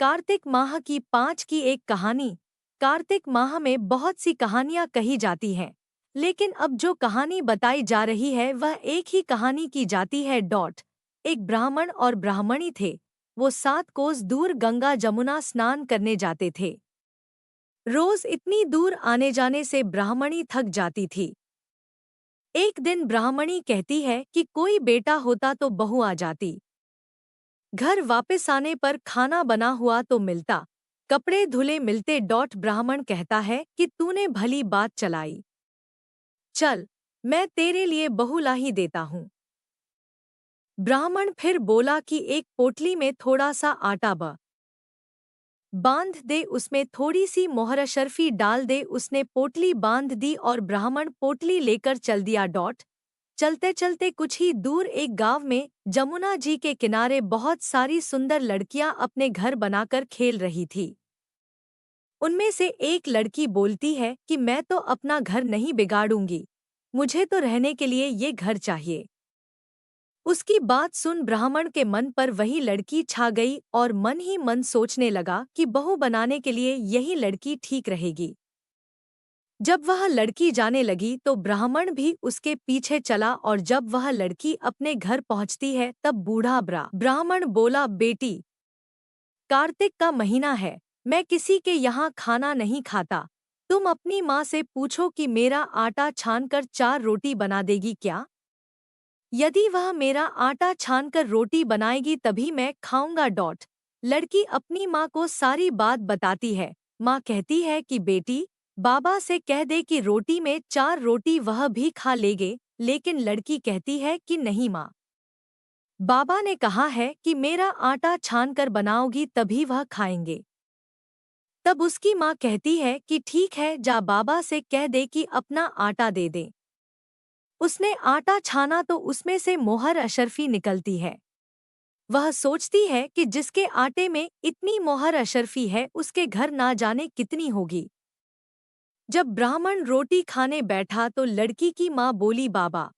कार्तिक माह की 5 की एक कहानी। कार्तिक माह में बहुत सी कहानियां कही जाती हैं, लेकिन अब जो कहानी बताई जा रही है वह एक ही कहानी की जाती है। एक ब्राह्मण और ब्राह्मणी थे। वो 7 कोस दूर गंगा जमुना स्नान करने जाते थे। रोज इतनी दूर आने जाने से ब्राह्मणी थक जाती थी। एक दिन ब्राह्मणी कहती है कि कोई बेटा होता तो बहू आ जाती। घर वापस आने पर खाना बना हुआ तो मिलता, कपड़े धुले मिलते। ब्राह्मण कहता है कि तूने भली बात चलाई। चल, मैं तेरे लिए बहू ला ही देता हूँ। ब्राह्मण फिर बोला कि एक पोटली में थोड़ा सा आटा बांध दे, उसमें थोड़ी सी मोहर-अशरफी डाल दे। उसने पोटली बांध दी और ब्राह्मण पोटली लेकर चल दिया। चलते चलते कुछ ही दूर एक गांव में जमुना जी के किनारे बहुत सारी सुंदर लड़कियां अपने घर बनाकर खेल रही थी। उनमें से एक लड़की बोलती है कि मैं तो अपना घर नहीं बिगाड़ूंगी, मुझे तो रहने के लिए ये घर चाहिए। उसकी बात सुन ब्राह्मण के मन पर वही लड़की छा गई और मन ही मन सोचने लगा कि बहू बनाने के लिए यही लड़की ठीक रहेगी। जब वह लड़की जाने लगी तो ब्राह्मण भी उसके पीछे चला और जब वह लड़की अपने घर पहुंचती है तब बूढ़ा ब्राह्मण बोला, बेटी, कार्तिक का महीना है, मैं किसी के यहाँ खाना नहीं खाता। तुम अपनी माँ से पूछो कि मेरा आटा छानकर 4 रोटी बना देगी क्या? यदि वह मेरा आटा छानकर रोटी बनाएगी तभी मैं खाऊंगा। लड़की अपनी माँ को सारी बात बताती है। माँ कहती है कि बेटी, बाबा से कह दे कि रोटी में 4 रोटी वह भी खा लेंगे। लेकिन लड़की कहती है कि नहीं माँ, बाबा ने कहा है कि मेरा आटा छानकर बनाओगी तभी वह खाएंगे। तब उसकी माँ कहती है कि ठीक है, जा बाबा से कह दे कि अपना आटा दे दे। उसने आटा छाना तो उसमें से मोहर अशरफी निकलती है। वह सोचती है कि जिसके आटे में इतनी मोहर अशरफी है उसके घर ना जाने कितनी होगी। जब ब्राह्मण रोटी खाने बैठा तो लड़की की माँ बोली, बाबा,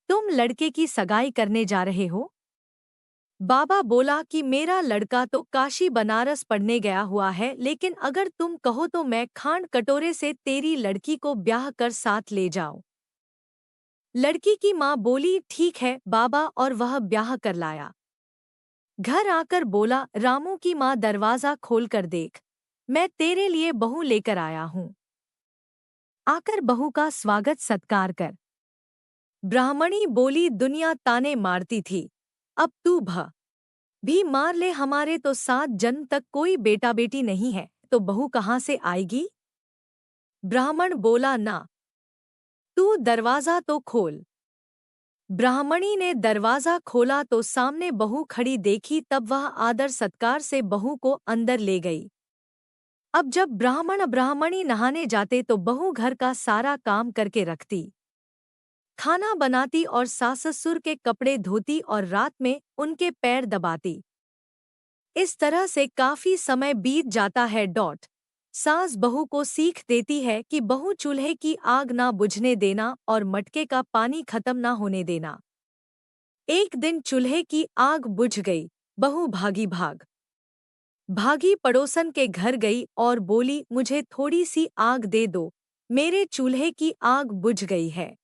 तुम लड़के की सगाई करने जा रहे हो? बाबा बोला कि मेरा लड़का तो काशी बनारस पढ़ने गया हुआ है, लेकिन अगर तुम कहो तो मैं खांड कटोरे से तेरी लड़की को ब्याह कर साथ ले जाऊं। लड़की की माँ बोली, ठीक है बाबा, और वह ब्याह कर लाया। घर आकर बोला, रामू की माँ, दरवाजा खोलकर देख, मैं तेरे लिए बहू लेकर आया हूँ। आकर बहू का स्वागत सत्कार कर। ब्राह्मणी बोली, दुनिया ताने मारती थी, अब तू भी मार ले, हमारे तो 7 जन्म तक कोई बेटा बेटी नहीं है, तो बहू कहाँ से आएगी? ब्राह्मण बोला, ना, तू दरवाजा तो खोल। ब्राह्मणी ने दरवाजा खोला तो सामने बहू खड़ी देखी। तब वह आदर सत्कार से बहू को अंदर ले गई। अब जब ब्राह्मण ब्राह्मणी नहाने जाते तो बहू घर का सारा काम करके रखती, खाना बनाती और सास ससुर के कपड़े धोती और रात में उनके पैर दबाती। इस तरह से काफी समय बीत जाता है। सास बहू को सीख देती है कि बहू चूल्हे की आग ना बुझने देना और मटके का पानी खत्म ना होने देना। एक दिन चूल्हे की आग बुझ गई। बहू भागी पड़ोसन के घर गई और बोली, मुझे थोड़ी सी आग दे दो, मेरे चूल्हे की आग बुझ गई है।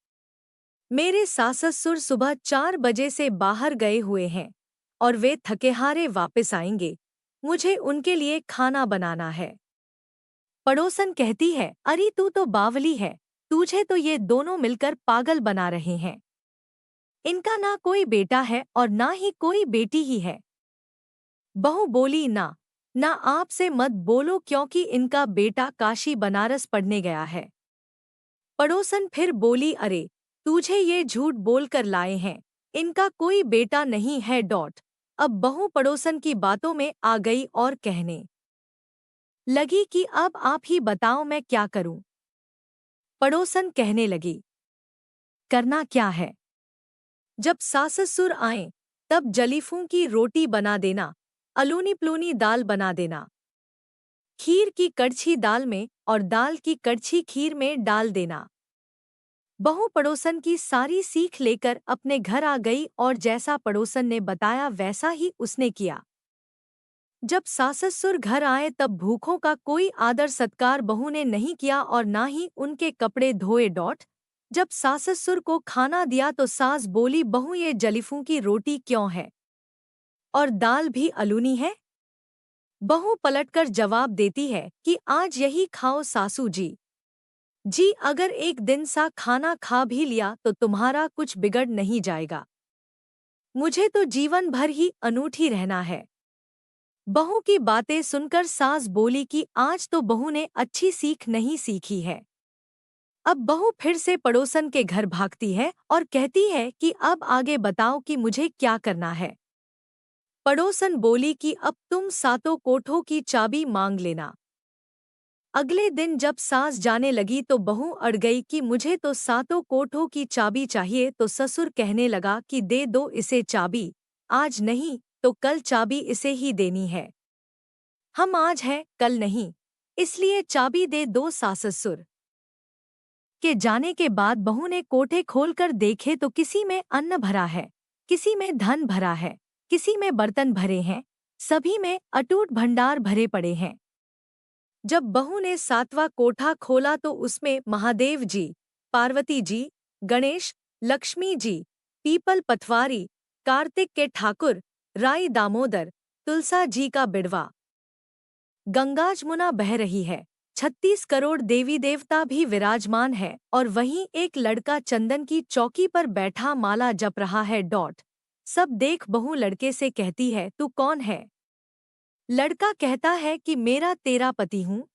मेरे सास ससुर सुबह 4 बजे से बाहर गए हुए हैं और वे थकेहारे वापस आएंगे, मुझे उनके लिए खाना बनाना है। पड़ोसन कहती है, अरे तू तो बावली है, तुझे तो ये दोनों मिलकर पागल बना रहे हैं। इनका ना कोई बेटा है और ना ही कोई बेटी ही है। बहू बोली, ना आपसे मत बोलो, क्योंकि इनका बेटा काशी बनारस पढ़ने गया है। पड़ोसन फिर बोली, अरे तुझे ये झूठ बोलकर लाए हैं, इनका कोई बेटा नहीं है। अब बहू पड़ोसन की बातों में आ गई और कहने लगी कि अब आप ही बताओ मैं क्या करूं। पड़ोसन कहने लगी, करना क्या है? जब सास ससुर आए तब जलीफों की रोटी बना देना, अलूनी प्लूनी दाल बना देना, खीर की कड़छी दाल में और दाल की कड़छी खीर में डाल देना। बहू पड़ोसन की सारी सीख लेकर अपने घर आ गई और जैसा पड़ोसन ने बताया वैसा ही उसने किया। जब सास-ससुर घर आए तब भूखों का कोई आदर सत्कार बहू ने नहीं किया और ना ही उनके कपड़े धोए। जब सास-ससुर को खाना दिया तो सास बोली, बहू ये जलीफों की रोटी क्यों है और दाल भी अलूनी है। बहू पलटकर जवाब देती है कि आज यही खाओ सासू जी। जी अगर एक दिन सा खाना खा भी लिया तो तुम्हारा कुछ बिगड़ नहीं जाएगा। मुझे तो जीवन भर ही अनूठी रहना है। बहू की बातें सुनकर सास बोली कि आज तो बहू ने अच्छी सीख नहीं सीखी है। अब बहू फिर से पड़ोसन के घर भागती है और कहती है कि अब आगे बताओ कि मुझे क्या करना है। पड़ोसन बोली कि अब तुम सातों कोठों की चाबी मांग लेना। अगले दिन जब सास जाने लगी तो बहू अड़ गई कि मुझे तो सातों कोठों की चाबी चाहिए। तो ससुर कहने लगा कि दे दो इसे चाबी, आज नहीं तो कल चाबी इसे ही देनी है। हम आज हैं कल नहीं, इसलिए चाबी दे दो। सास-ससुर के जाने के बाद बहू ने कोठे खोलकर देखे तो किसी में अन्न भरा है, किसी में धन भरा है, किसी में बर्तन भरे हैं, सभी में अटूट भंडार भरे पड़े हैं। जब बहू ने सातवां कोठा खोला तो उसमें महादेव जी, पार्वती जी, गणेश, लक्ष्मी जी, पीपल पथवारी, कार्तिक के ठाकुर, राई दामोदर, तुलसा जी का बिड़वा, गंगा जमुना बह रही है, 36 करोड़ देवी देवता भी विराजमान है और वहीं एक लड़का चंदन की चौकी पर बैठा माला जप रहा है। सब देख बहू लड़के से कहती है, तू कौन है। लड़का कहता है कि मेरा तेरा पति हूँ,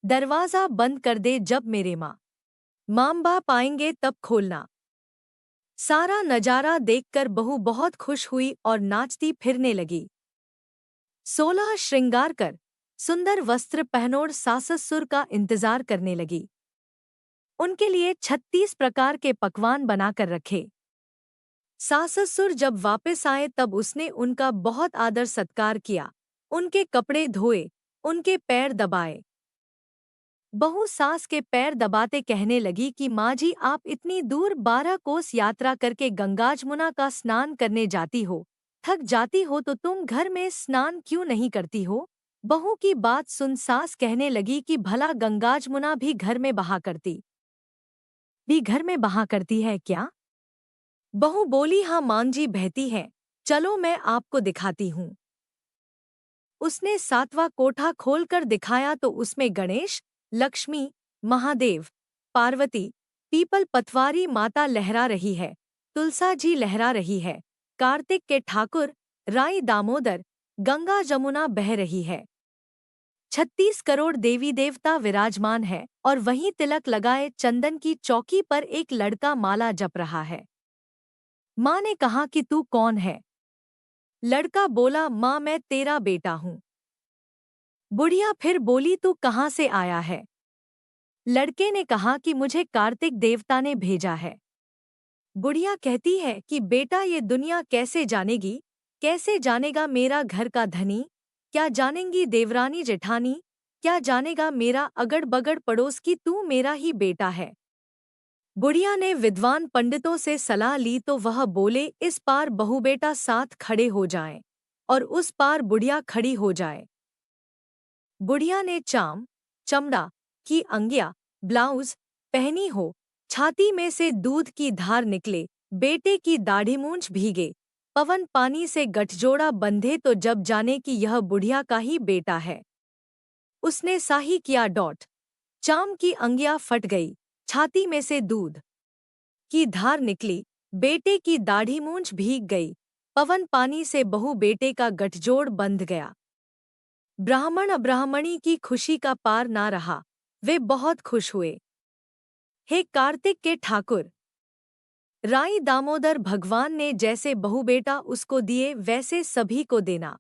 दरवाजा बंद कर दे, जब मेरे माम बाप आएंगे तब खोलना। सारा नजारा देखकर बहू बहुत खुश हुई और नाचती फिरने लगी। 16 श्रृंगार कर सुंदर वस्त्र पहनोड़ सास-ससुर का इंतजार करने लगी। उनके लिए 36 प्रकार के पकवान बनाकर रखे। सास-ससुर जब वापस आए तब उसने उनका बहुत आदर सत्कार किया, उनके कपड़े धोए, उनके पैर दबाए। बहू सास के पैर दबाते कहने लगी कि माँ जी आप इतनी दूर 12 कोस यात्रा करके गंगा जमुना का स्नान करने जाती हो, थक जाती हो तो तुम घर में स्नान क्यों नहीं करती हो। बहू की बात सुन सास कहने लगी कि भला गंगा जमुना भी घर में बहा करती है क्या। बहू बोली, हाँ माँ जी बहती है, चलो मैं आपको दिखाती हूँ। उसने सातवां कोठा खोलकर दिखाया तो उसमें गणेश, लक्ष्मी, महादेव, पार्वती, पीपल पथवारी माता लहरा रही है, तुलसा जी लहरा रही है, कार्तिक के ठाकुर, राई दामोदर, गंगा जमुना बह रही है, 36 करोड़ देवी देवता विराजमान है और वहीं तिलक लगाए चंदन की चौकी पर एक लड़का माला जप रहा है। माँ ने कहा कि तू कौन है। लड़का बोला, माँ मैं तेरा बेटा हूँ। बुढ़िया फिर बोली, तू कहाँ से आया है। लड़के ने कहा कि मुझे कार्तिक देवता ने भेजा है। बुढ़िया कहती है कि बेटा ये दुनिया कैसे जानेगी, कैसे जानेगा मेरा घर का धनी, क्या जानेंगी देवरानी जेठानी, क्या जानेगा मेरा अगड़ बगड़ पड़ोस की तू मेरा ही बेटा है। बुढ़िया ने विद्वान पंडितों से सलाह ली तो वह बोले, इस पार बहू बेटा साथ खड़े हो जाएं और उस पार बुढ़िया खड़ी हो जाए। बुढ़िया ने चाम, चमड़ा की अंगिया, ब्लाउज पहनी हो, छाती में से दूध की धार निकले, बेटे की दाढ़ी मूंछ भीगे, पवन पानी से गठजोड़ा बंधे तो जब जाने कि यह बुढ़िया का ही बेटा है। उसने साही किया। चाम की अंगिया फट गई, छाती में से दूध की धार निकली, बेटे की दाढ़ी मूंछ भीग गई, पवन पानी से बहू बेटे का गठजोड़ बंध गया। ब्राह्मण अब्राह्मणी की खुशी का पार ना रहा, वे बहुत खुश हुए। हे कार्तिक के ठाकुर, राई दामोदर, भगवान ने जैसे बहू बेटा उसको दिए वैसे सभी को देना।